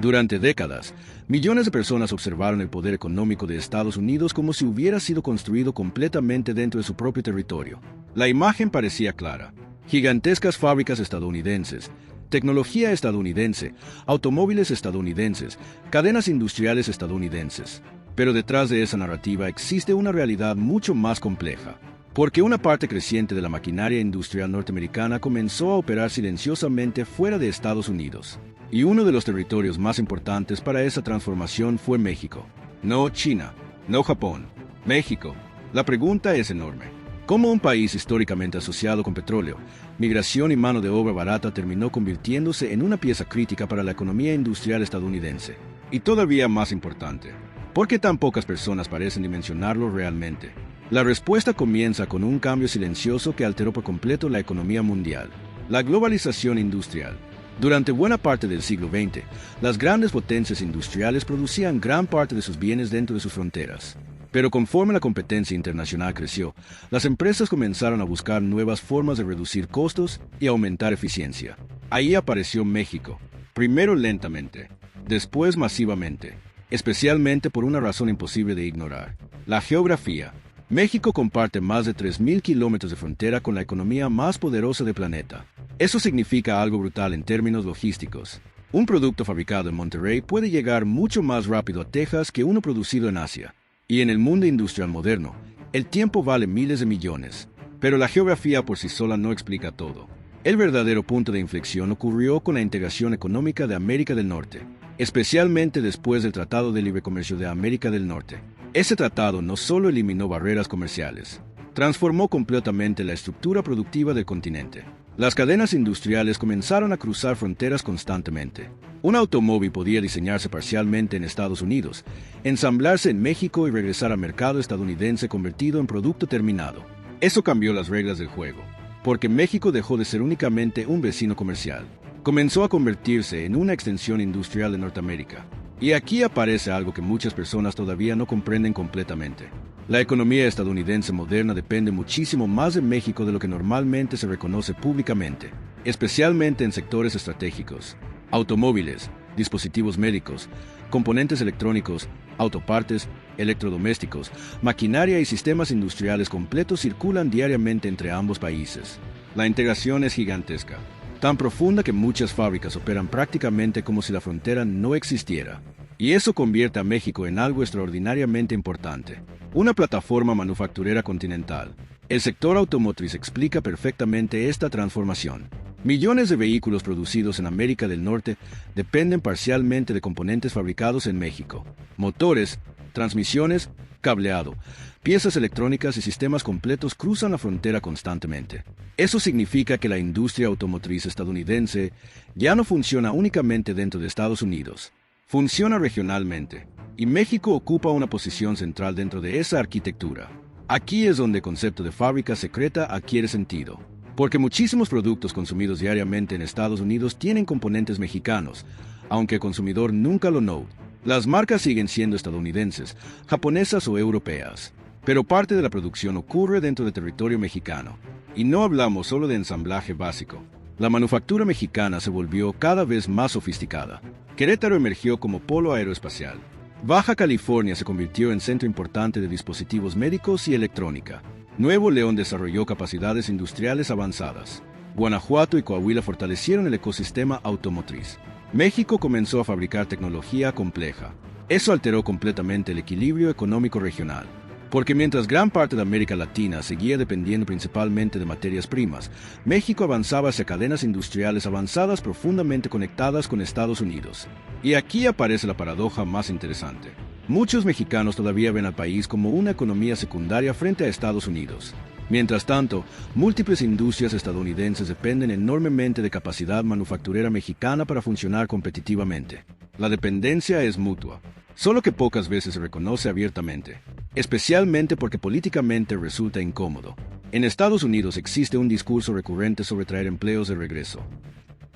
Durante décadas, millones de personas observaron el poder económico de Estados Unidos como si hubiera sido construido completamente dentro de su propio territorio. La imagen parecía clara. Gigantescas fábricas estadounidenses, tecnología estadounidense, automóviles estadounidenses, cadenas industriales estadounidenses. Pero detrás de esa narrativa existe una realidad mucho más compleja. Porque una parte creciente de la maquinaria industrial norteamericana comenzó a operar silenciosamente fuera de Estados Unidos. Y uno de los territorios más importantes para esa transformación fue México. No China, no Japón, México. La pregunta es enorme. ¿Cómo un país históricamente asociado con petróleo, migración y mano de obra barata terminó convirtiéndose en una pieza crítica para la economía industrial estadounidense? Y todavía más importante, ¿por qué tan pocas personas parecen dimensionarlo realmente? La respuesta comienza con un cambio silencioso que alteró por completo la economía mundial: la globalización industrial. Durante buena parte del siglo XX, las grandes potencias industriales producían gran parte de sus bienes dentro de sus fronteras. Pero conforme la competencia internacional creció, las empresas comenzaron a buscar nuevas formas de reducir costos y aumentar eficiencia. Ahí apareció México, primero lentamente, después masivamente, especialmente por una razón imposible de ignorar: la geografía. México comparte más de 3.000 kilómetros de frontera con la economía más poderosa del planeta. Eso significa algo brutal en términos logísticos. Un producto fabricado en Monterrey puede llegar mucho más rápido a Texas que uno producido en Asia. Y en el mundo industrial moderno, el tiempo vale miles de millones. Pero la geografía por sí sola no explica todo. El verdadero punto de inflexión ocurrió con la integración económica de América del Norte, especialmente después del Tratado de Libre Comercio de América del Norte. Ese tratado no solo eliminó barreras comerciales, transformó completamente la estructura productiva del continente. Las cadenas industriales comenzaron a cruzar fronteras constantemente. Un automóvil podía diseñarse parcialmente en Estados Unidos, ensamblarse en México y regresar al mercado estadounidense convertido en producto terminado. Eso cambió las reglas del juego, porque México dejó de ser únicamente un vecino comercial. Comenzó a convertirse en una extensión industrial de Norteamérica. Y aquí aparece algo que muchas personas todavía no comprenden completamente. La economía estadounidense moderna depende muchísimo más de México de lo que normalmente se reconoce públicamente, especialmente en sectores estratégicos: automóviles, dispositivos médicos, componentes electrónicos, autopartes, electrodomésticos, maquinaria y sistemas industriales completos circulan diariamente entre ambos países. La integración es gigantesca, tan profunda que muchas fábricas operan prácticamente como si la frontera no existiera. Y eso convierte a México en algo extraordinariamente importante: una plataforma manufacturera continental. El sector automotriz explica perfectamente esta transformación. Millones de vehículos producidos en América del Norte dependen parcialmente de componentes fabricados en México: motores, transmisiones, cableado, piezas electrónicas y sistemas completos cruzan la frontera constantemente. Eso significa que la industria automotriz estadounidense ya no funciona únicamente dentro de Estados Unidos. Funciona regionalmente, y México ocupa una posición central dentro de esa arquitectura. Aquí es donde el concepto de fábrica secreta adquiere sentido, porque muchísimos productos consumidos diariamente en Estados Unidos tienen componentes mexicanos, aunque el consumidor nunca lo note. Las marcas siguen siendo estadounidenses, japonesas o europeas, pero parte de la producción ocurre dentro del territorio mexicano. Y no hablamos solo de ensamblaje básico. La manufactura mexicana se volvió cada vez más sofisticada. Querétaro emergió como polo aeroespacial. Baja California se convirtió en centro importante de dispositivos médicos y electrónica. Nuevo León desarrolló capacidades industriales avanzadas. Guanajuato y Coahuila fortalecieron el ecosistema automotriz. México comenzó a fabricar tecnología compleja. Eso alteró completamente el equilibrio económico regional. Porque mientras gran parte de América Latina seguía dependiendo principalmente de materias primas, México avanzaba hacia cadenas industriales avanzadas profundamente conectadas con Estados Unidos. Y aquí aparece la paradoja más interesante. Muchos mexicanos todavía ven al país como una economía secundaria frente a Estados Unidos. Mientras tanto, múltiples industrias estadounidenses dependen enormemente de capacidad manufacturera mexicana para funcionar competitivamente. La dependencia es mutua, solo que pocas veces se reconoce abiertamente, especialmente porque políticamente resulta incómodo. En Estados Unidos existe un discurso recurrente sobre traer empleos de regreso.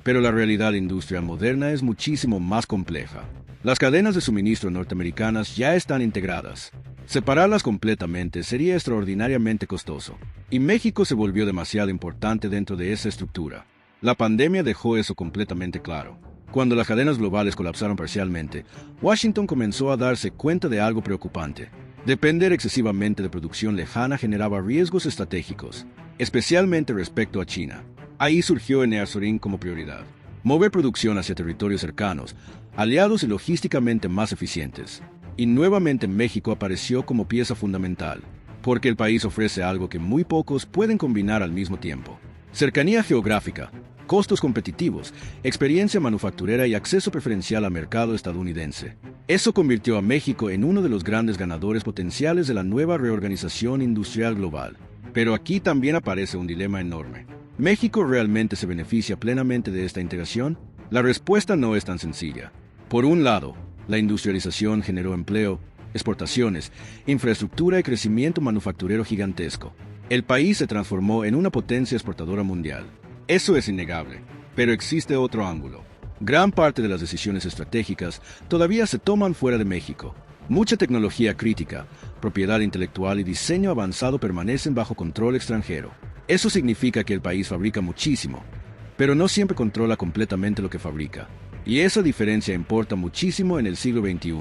Pero la realidad industrial moderna es muchísimo más compleja. Las cadenas de suministro norteamericanas ya están integradas. Separarlas completamente sería extraordinariamente costoso, y México se volvió demasiado importante dentro de esa estructura. La pandemia dejó eso completamente claro. Cuando las cadenas globales colapsaron parcialmente, Washington comenzó a darse cuenta de algo preocupante. Depender excesivamente de producción lejana generaba riesgos estratégicos, especialmente respecto a China. Ahí surgió el nearshoring como prioridad. Mover producción hacia territorios cercanos, aliados y logísticamente más eficientes. Y nuevamente México apareció como pieza fundamental, porque el país ofrece algo que muy pocos pueden combinar al mismo tiempo: cercanía geográfica, costos competitivos, experiencia manufacturera y acceso preferencial al mercado estadounidense. Eso convirtió a México en uno de los grandes ganadores potenciales de la nueva reorganización industrial global. Pero aquí también aparece un dilema enorme. ¿México realmente se beneficia plenamente de esta integración? La respuesta no es tan sencilla. Por un lado, la industrialización generó empleo, exportaciones, infraestructura y crecimiento manufacturero gigantesco. El país se transformó en una potencia exportadora mundial. Eso es innegable, pero existe otro ángulo. Gran parte de las decisiones estratégicas todavía se toman fuera de México. Mucha tecnología crítica, propiedad intelectual y diseño avanzado permanecen bajo control extranjero. Eso significa que el país fabrica muchísimo, pero no siempre controla completamente lo que fabrica. Y esa diferencia importa muchísimo en el siglo XXI,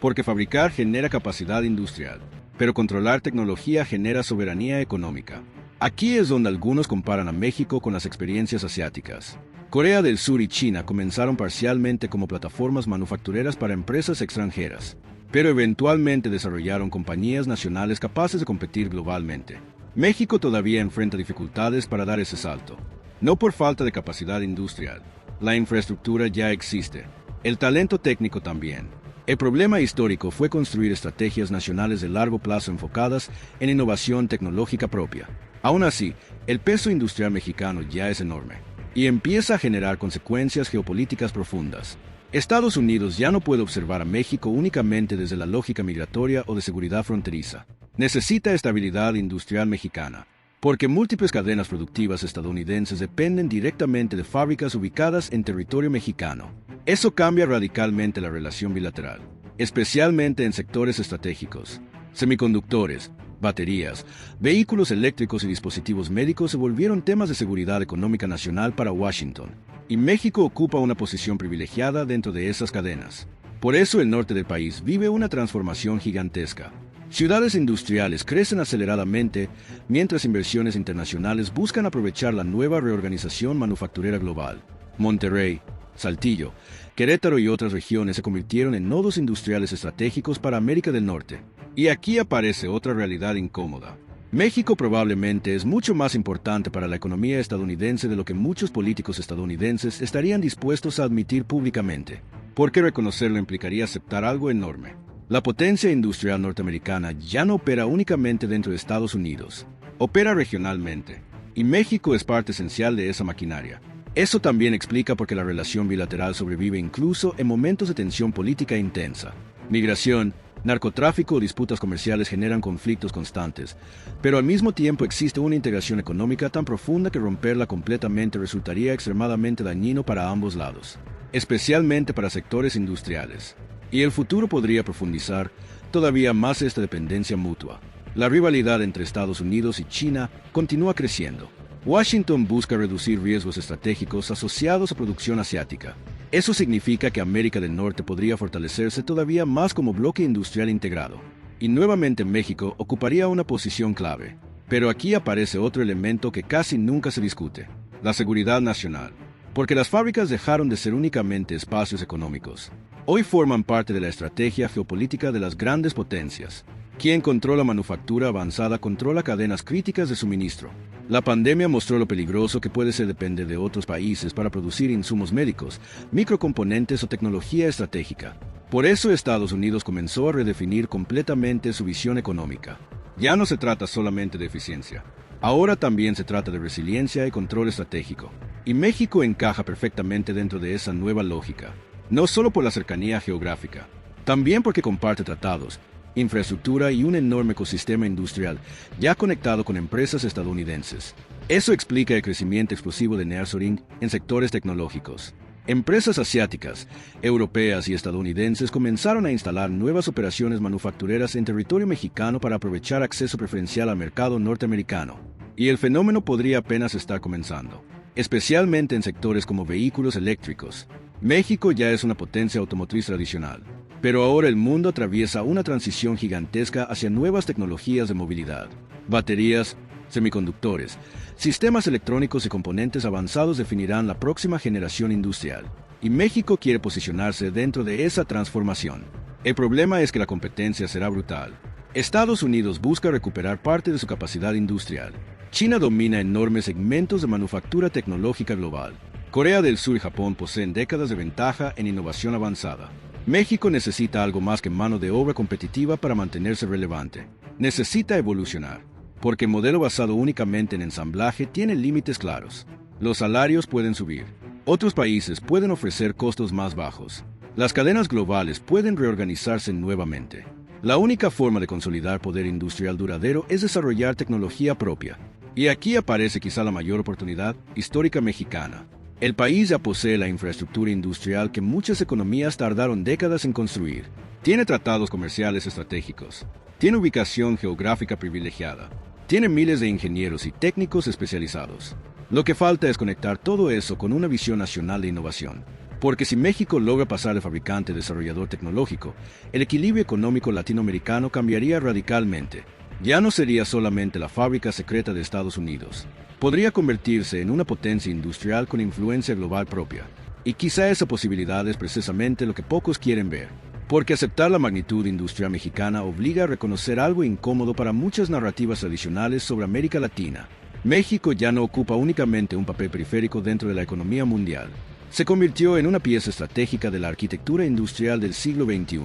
porque fabricar genera capacidad industrial, pero controlar tecnología genera soberanía económica. Aquí es donde algunos comparan a México con las experiencias asiáticas. Corea del Sur y China comenzaron parcialmente como plataformas manufactureras para empresas extranjeras, pero eventualmente desarrollaron compañías nacionales capaces de competir globalmente. México todavía enfrenta dificultades para dar ese salto, no por falta de capacidad industrial. La infraestructura ya existe, el talento técnico también. El problema histórico fue construir estrategias nacionales de largo plazo enfocadas en innovación tecnológica propia. Aún así, el peso industrial mexicano ya es enorme y empieza a generar consecuencias geopolíticas profundas. Estados Unidos ya no puede observar a México únicamente desde la lógica migratoria o de seguridad fronteriza. Necesita estabilidad industrial mexicana, porque múltiples cadenas productivas estadounidenses dependen directamente de fábricas ubicadas en territorio mexicano. Eso cambia radicalmente la relación bilateral, especialmente en sectores estratégicos. Semiconductores, baterías, vehículos eléctricos y dispositivos médicos se volvieron temas de seguridad económica nacional para Washington, y México ocupa una posición privilegiada dentro de esas cadenas. Por eso el norte del país vive una transformación gigantesca. Ciudades industriales crecen aceleradamente, mientras inversiones internacionales buscan aprovechar la nueva reorganización manufacturera global. Monterrey, Saltillo, Querétaro y otras regiones se convirtieron en nodos industriales estratégicos para América del Norte. Y aquí aparece otra realidad incómoda. México probablemente es mucho más importante para la economía estadounidense de lo que muchos políticos estadounidenses estarían dispuestos a admitir públicamente, porque reconocerlo implicaría aceptar algo enorme. La potencia industrial norteamericana ya no opera únicamente dentro de Estados Unidos, opera regionalmente, y México es parte esencial de esa maquinaria. Eso también explica por qué la relación bilateral sobrevive incluso en momentos de tensión política intensa. Migración, narcotráfico o disputas comerciales generan conflictos constantes, pero al mismo tiempo existe una integración económica tan profunda que romperla completamente resultaría extremadamente dañino para ambos lados, especialmente para sectores industriales. Y el futuro podría profundizar todavía más esta dependencia mutua. La rivalidad entre Estados Unidos y China continúa creciendo. Washington busca reducir riesgos estratégicos asociados a producción asiática. Eso significa que América del Norte podría fortalecerse todavía más como bloque industrial integrado. Y nuevamente México ocuparía una posición clave. Pero aquí aparece otro elemento que casi nunca se discute: la seguridad nacional. Porque las fábricas dejaron de ser únicamente espacios económicos. Hoy forman parte de la estrategia geopolítica de las grandes potencias. Quien controla manufactura avanzada controla cadenas críticas de suministro. La pandemia mostró lo peligroso que puede ser depender de otros países para producir insumos médicos, microcomponentes o tecnología estratégica. Por eso Estados Unidos comenzó a redefinir completamente su visión económica. Ya no se trata solamente de eficiencia. Ahora también se trata de resiliencia y control estratégico. Y México encaja perfectamente dentro de esa nueva lógica. No solo por la cercanía geográfica, también porque comparte tratados, infraestructura y un enorme ecosistema industrial ya conectado con empresas estadounidenses. Eso explica el crecimiento explosivo de nearshoring en sectores tecnológicos. Empresas asiáticas, europeas y estadounidenses comenzaron a instalar nuevas operaciones manufactureras en territorio mexicano para aprovechar acceso preferencial al mercado norteamericano. Y el fenómeno podría apenas estar comenzando, especialmente en sectores como vehículos eléctricos. México ya es una potencia automotriz tradicional, pero ahora el mundo atraviesa una transición gigantesca hacia nuevas tecnologías de movilidad, baterías, semiconductores, sistemas electrónicos y componentes avanzados definirán la próxima generación industrial, y México quiere posicionarse dentro de esa transformación. El problema es que la competencia será brutal. Estados Unidos busca recuperar parte de su capacidad industrial. China domina enormes segmentos de manufactura tecnológica global. Corea del Sur y Japón poseen décadas de ventaja en innovación avanzada. México necesita algo más que mano de obra competitiva para mantenerse relevante. Necesita evolucionar, porque el modelo basado únicamente en ensamblaje tiene límites claros. Los salarios pueden subir. Otros países pueden ofrecer costos más bajos. Las cadenas globales pueden reorganizarse nuevamente. La única forma de consolidar poder industrial duradero es desarrollar tecnología propia. Y aquí aparece quizá la mayor oportunidad histórica mexicana. El país ya posee la infraestructura industrial que muchas economías tardaron décadas en construir. Tiene tratados comerciales estratégicos. Tiene ubicación geográfica privilegiada. Tiene miles de ingenieros y técnicos especializados. Lo que falta es conectar todo eso con una visión nacional de innovación. Porque si México logra pasar de fabricante a desarrollador tecnológico, el equilibrio económico latinoamericano cambiaría radicalmente. Ya no sería solamente la fábrica secreta de Estados Unidos. Podría convertirse en una potencia industrial con influencia global propia. Y quizá esa posibilidad es precisamente lo que pocos quieren ver. Porque aceptar la magnitud industrial mexicana obliga a reconocer algo incómodo para muchas narrativas tradicionales sobre América Latina. México ya no ocupa únicamente un papel periférico dentro de la economía mundial. Se convirtió en una pieza estratégica de la arquitectura industrial del siglo XXI.